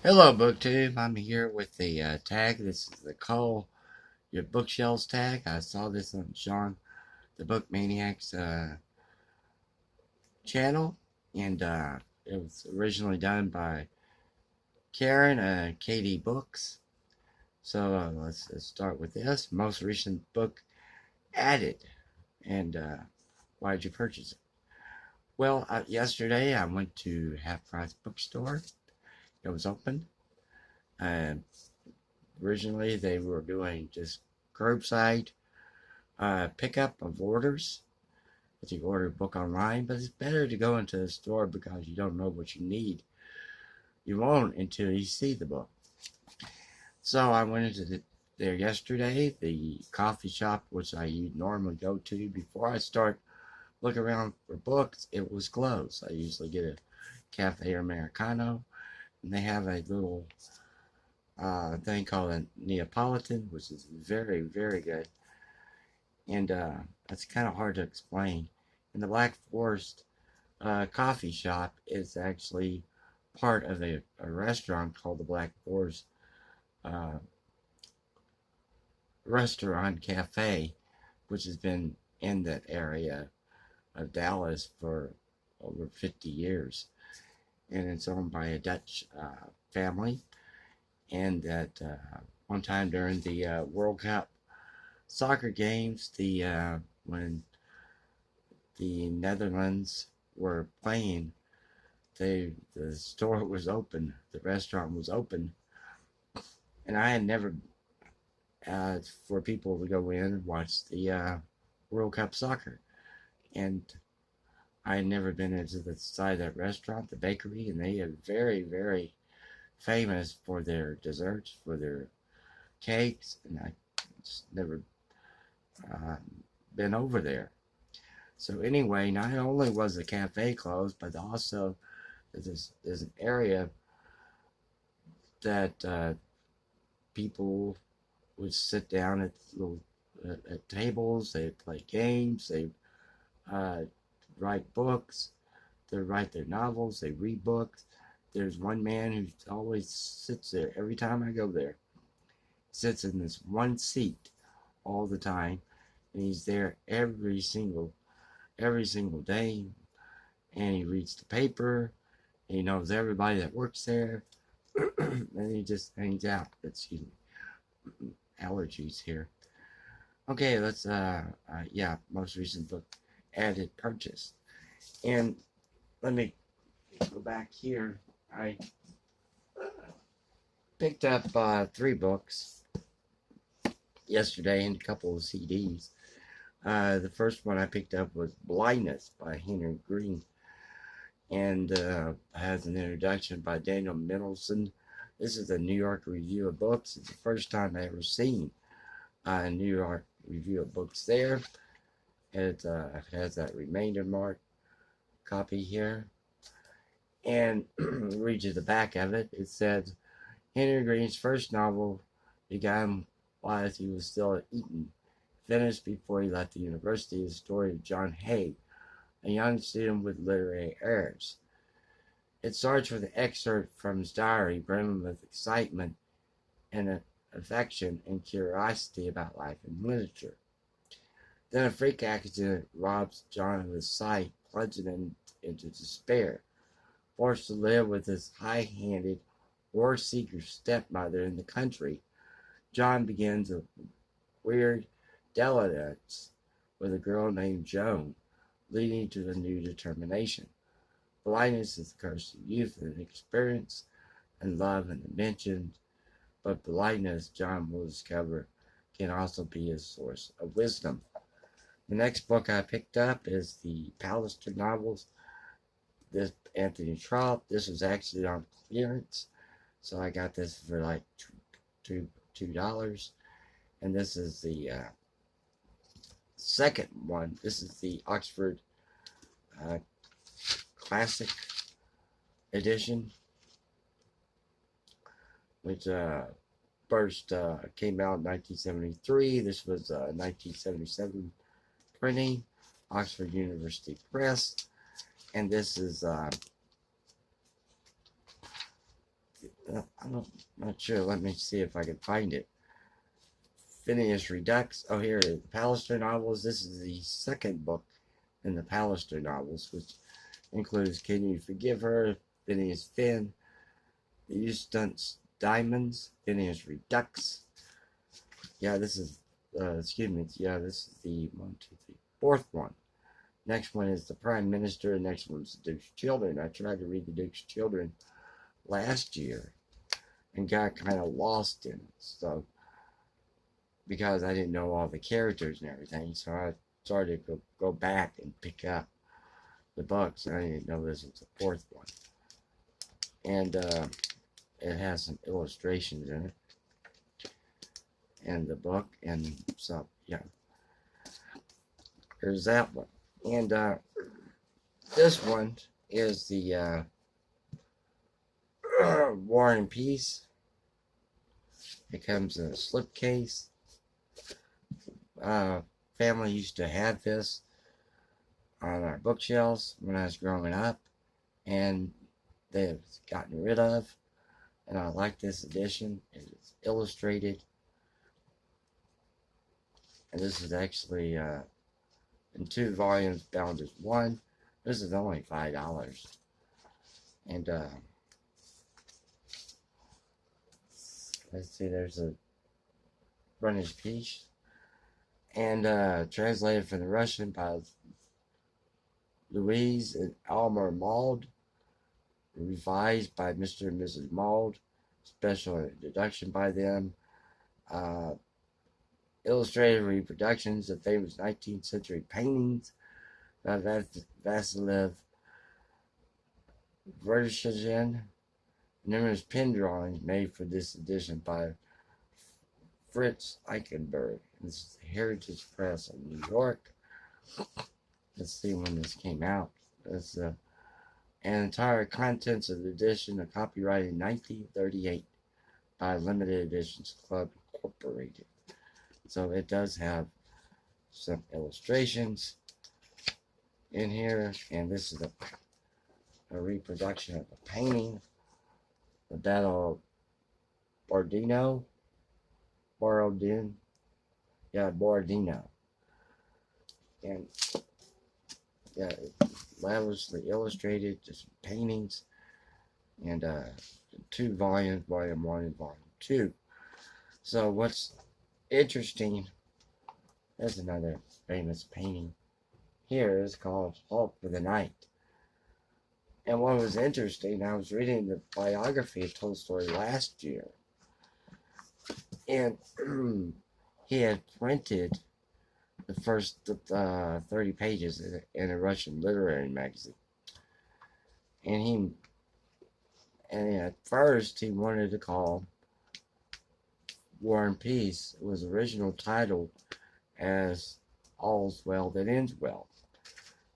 Hello, BookTube. I'm here with the tag. This is the Cull, your Bookshelves tag. I saw this on Sean, the Book Maniac's channel, and it was originally done by Karen KD Books. So let's start with this. Most recent book added, and why did you purchase it? Well, yesterday I went to Half Price Bookstore. It was open. Uh, Originally, they were doing just curbside pickup of orders. If you order a book online, but it's better to go into the store because you don't know what you need. You won't until you see the book. So I went into there yesterday, the coffee shop which I normally go to before I start looking around for books. It was closed. I usually get a cafe americano, and they have a little thing called a Neapolitan, which is very, very good. And it's kind of hard to explain. And the Black Forest coffee shop is actually part of a restaurant called the Black Forest uh, Restaurant Cafe, which has been in that area of Dallas for over 50 years. And it's owned by a Dutch family. And that one time during the World Cup soccer games, when the Netherlands were playing, the store was open, the restaurant was open, and I had never for people to go in and watch the World Cup soccer, and I had never been into the side of that restaurant, the bakery, and they are very, very famous for their desserts, for their cakes, and I just never uh, been over there. So anyway, not only was the cafe closed, but also there's an area that people would sit down at little at tables. They play games. They uh, write books. They write their novels. They read books. There's one man who always sits there every time I go there. Sits in this one seat all the time, and he's there every single day, and he reads the paper. And he knows everybody that works there, and he just hangs out. Excuse me, allergies here. Okay, let's yeah, most recent book added purchase, and let me go back here. I picked up 3 books yesterday and a couple of CDs. The first one I picked up was Blindness by Henry Green, and has an introduction by Daniel Mendelsohn. This is a New York Review of Books. It's the first time I ever seen a New York Review of Books there. It has that remainder mark copy here. And read you the back of it. It says, Henry Green's first novel began while he was still at Eton. Finished before he left the university, is the story of John Hay, a young student with literary errors. It starts with an excerpt from his diary, brimming with excitement and affection and curiosity about life and literature. Then a freak accident robs John of his sight, plunging him into despair. Forced to live with his high-handed, war-seeker stepmother in the country, John begins a weird dalliance with a girl named Joan, leading to a new determination. Blindness is the curse of youth and experience, and love and invention, but blindness, John will discover, can also be a source of wisdom. The next book I picked up is the Pallister novels. This Anthony Trollope. This was actually on clearance, so I got this for like $2. And this is the second one. This is the Oxford Classic Edition, which first came out in 1973. This was 1977 printing, Oxford University Press. And this is I'm not sure. Let me see if I can find it. Phineas Redux. Oh, here it is. Pallister novels. This is the second book in the Pallister novels, which includes Can You Forgive Her, Phineas Finn, The Eustace Diamonds, Phineas Redux. Yeah, this is, excuse me, yeah, this is the fourth one. Next one is the Prime Minister, next one's the Duke's Children. I tried to read the Duke's Children last year and got kind of lost in it, so, because I didn't know all the characters and everything, so I started to go back and pick up the books, and I didn't know this was the fourth one. And it has some illustrations in it, and the book, and so, yeah. There's that one. And this one is the War and Peace. It comes in a slipcase. Family used to have this on our bookshelves when I was growing up, and they've gotten rid of. And I like this edition. It's illustrated, and this is actually in 2 volumes, bound as 1. This is only $5. And let's see, there's a British piece, and translated from the Russian by Louise and Alma Mauld, revised by Mr. and Mrs. Mauld, special introduction by them, illustrated reproductions of famous 19th century paintings by Vasilev Vereshchagin, numerous pen drawings made for this edition by Fritz Eichenberg. This is the Heritage Press in New York. Let's see when this came out. This and entire contents of the edition are copyrighted in 1938 by Limited Editions Club Incorporated. So it does have some illustrations in here, and this is a reproduction of a painting, the Battle of Borodino. And yeah, lavishly illustrated, just paintings, and 2 volumes, volume 1 and volume 2. So what's interesting, there's another famous painting here, is called Halt for the Night. And what was interesting, I was reading the biography of Tolstoy last year, and he had printed the first 30 pages in a Russian literary magazine. And at first he wanted to call War and Peace, it was original title as All's Well That Ends Well.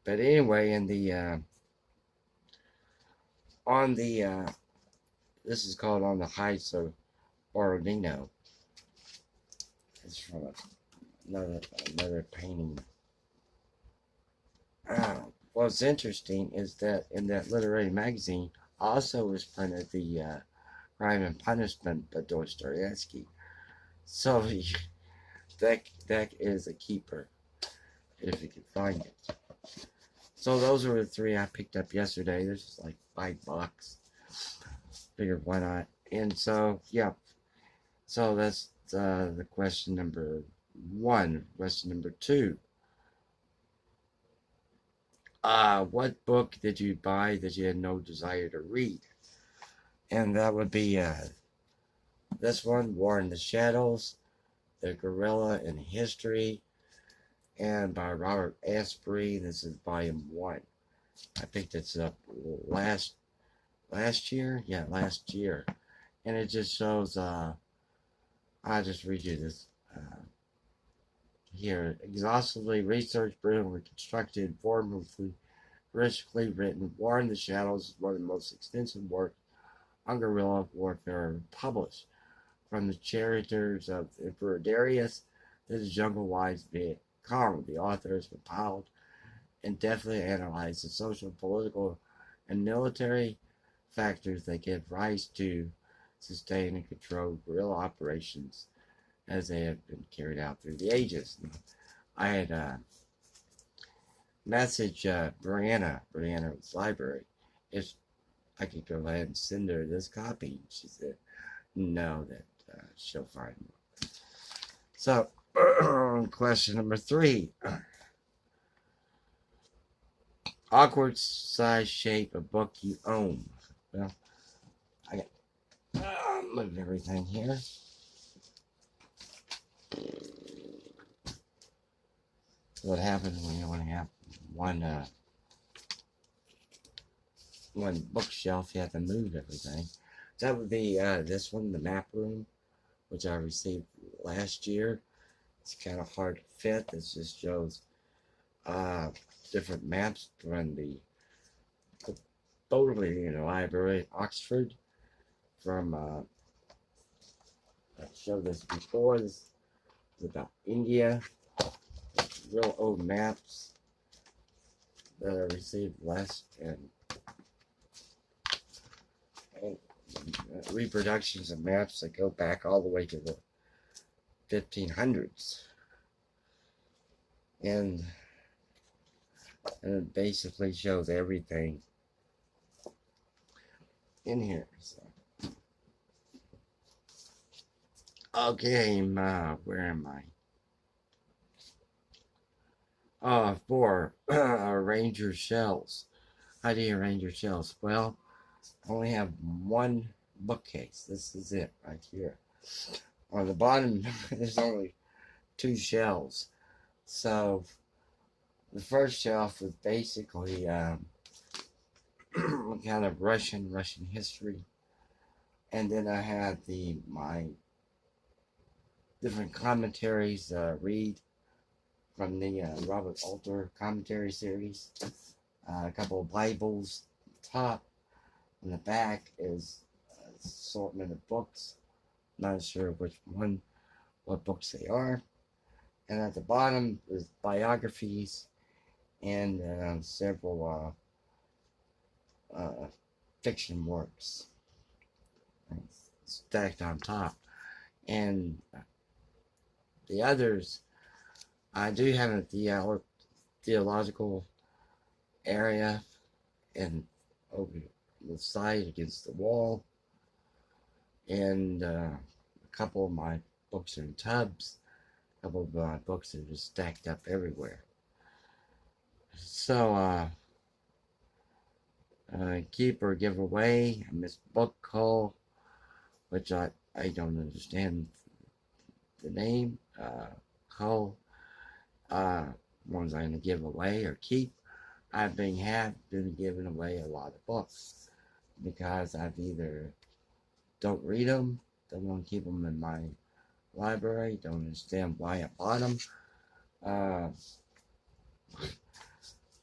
But anyway, in the this is called On the Heights of Borodino. It's from another painting. What's interesting is that in that literary magazine also was printed the Crime and Punishment by Dostoevsky. So that is a keeper if you can find it. So those were the 3 I picked up yesterday. There's just like $5. Figured why not? And so yeah. So that's the question number 1. Question number 2. What book did you buy that you had no desire to read? And that would be this one, War in the Shadows, The Guerrilla in History, and by Robert Asprey. This is volume 1. I picked this up last year. Yeah, last year. And it just shows, I'll just read you this here. Exhaustively researched, brilliantly constructed, informatively, richly written, War in the Shadows is one of the most extensive works on guerrilla warfare published. From the charioteers of Emperor Darius to the jungle-wise Viet Cong, the author has compiled and deftly analyzed the social, political, and military factors that give rise to sustain and control guerrilla operations as they have been carried out through the ages. I had messaged Brianna's library, if I could go ahead and send her this copy. She said no, that she'll find one. So, question number 3. Awkward size shape of book you own. Well, I got moved everything here. What happens when you only have one bookshelf? You have to move everything. That would be this one, the map room, which I received last year. It's kind of hard to fit. This just shows different maps from the Bowling Library, Oxford. From I showed this before. This is about India. Real old maps that I received last, and reproductions of maps that go back all the way to the 1500s, and it basically shows everything in here. So, okay, where am I? For arrange your shelves. How do you arrange your shelves? Well, I only have one bookcase. This is it right here. On the bottom, there's only 2 shelves. So the first shelf is basically kind of Russian history, and then I had my different commentaries read from the Robert Alter commentary series. A couple of Bibles. Top and the back is an assortment of books. Not sure what books they are. And at the bottom is biographies and several fiction works stacked on top. And the others, I do have a theological area and over the side against the wall, and a couple of my books are in tubs. A couple of my books are just stacked up everywhere. So keep or give away, I missed book Cull, which I don't understand the name. Cull, ones I'm going to give away or keep. I've been giving away a lot of books because I've either don't read them, don't want to keep them in my library, don't understand why I bought them.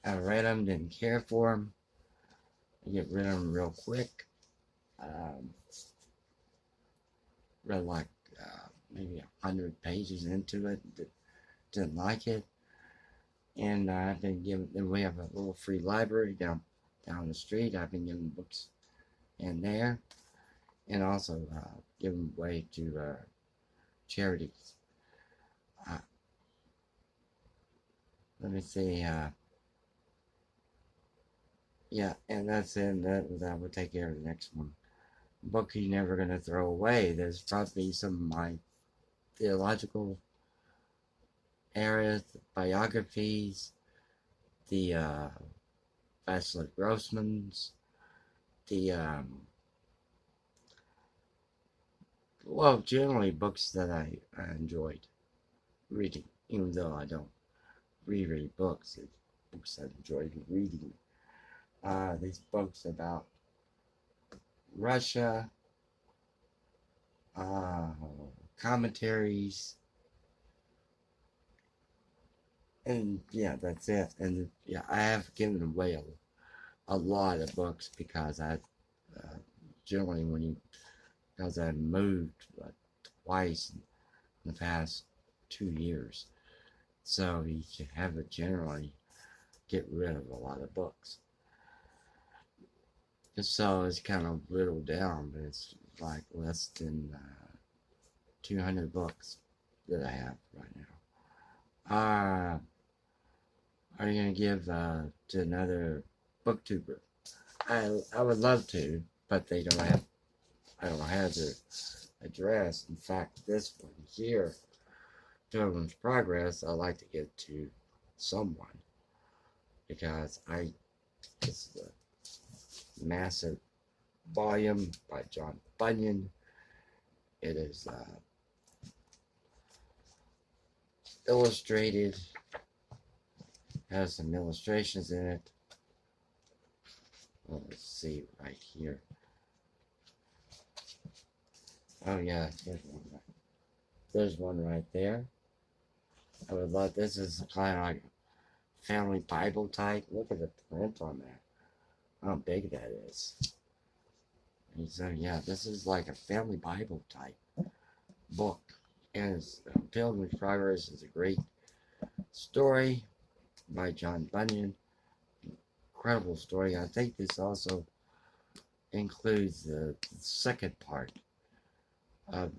I read them, didn't care for them. I get rid of them real quick. Read like maybe 100 pages into it, didn't like it. And I've been giving, and we have a little free library down the street. I've been giving books in there, and also giving away to charities. Let me see. Yeah, and that's it. That will take care of the next one. Book you're never going to throw away. There's probably some of my theological areas, biographies, the Bachelor Grossman's, the well, generally books that I enjoyed reading, even though I don't reread books. It's books I enjoyed reading. These books about Russia, commentaries, and yeah, that's it. And yeah, I have given away a lot of books because I generally because I moved twice in the past 2 years, so you have to generally get rid of a lot of books. So it's kind of whittled down, but it's like less than 200 books that I have right now. Are you going to give to another booktuber? I would love to, but I don't have their address. In fact, this one here, Pilgrim's Progress, I like to give to someone because this is a massive volume by John Bunyan. It is illustrated, has some illustrations in it. Well, let's see right here. Oh yeah, there's one right there. I would love, this is kind of like family Bible type. Look at the print on that. How big that is. And so yeah, this is like a family Bible type book. And Pilgrim's Progress is a great story by John Bunyan. Incredible story. I think this also includes the second part of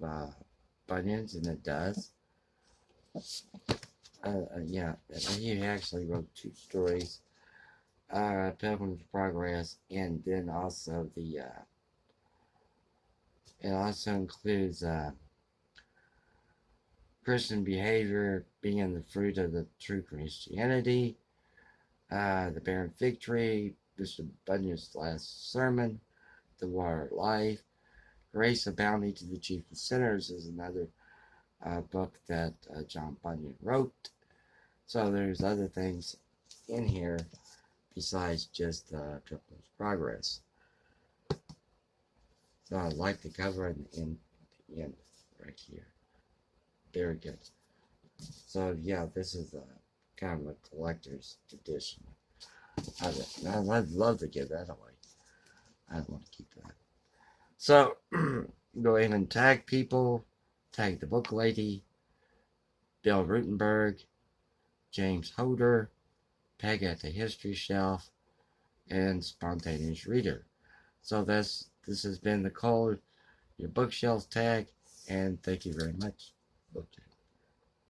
Bunyan's, and it does. Yeah, he actually wrote 2 stories. Pilgrim's Progress, and then also it also includes Christian behavior being the fruit of the true Christianity, the barren fig tree, Mr. Bunyan's last sermon, the water of life, grace abounding to the chief of sinners is another book that John Bunyan wrote. So there's other things in here besides just Pilgrim's Progress. So I like the cover in the end right here. Very good. So yeah, this is kind of a collector's edition. I'd love to give that away. I'd want to keep that. So go ahead and tag people. Tag the book lady, Bill Ruttenberg, James Holder, Peg at the History Shelf, and Spontaneous Reader. So this has been the Cull, your Bookshelves tag, and thank you very much. Okay.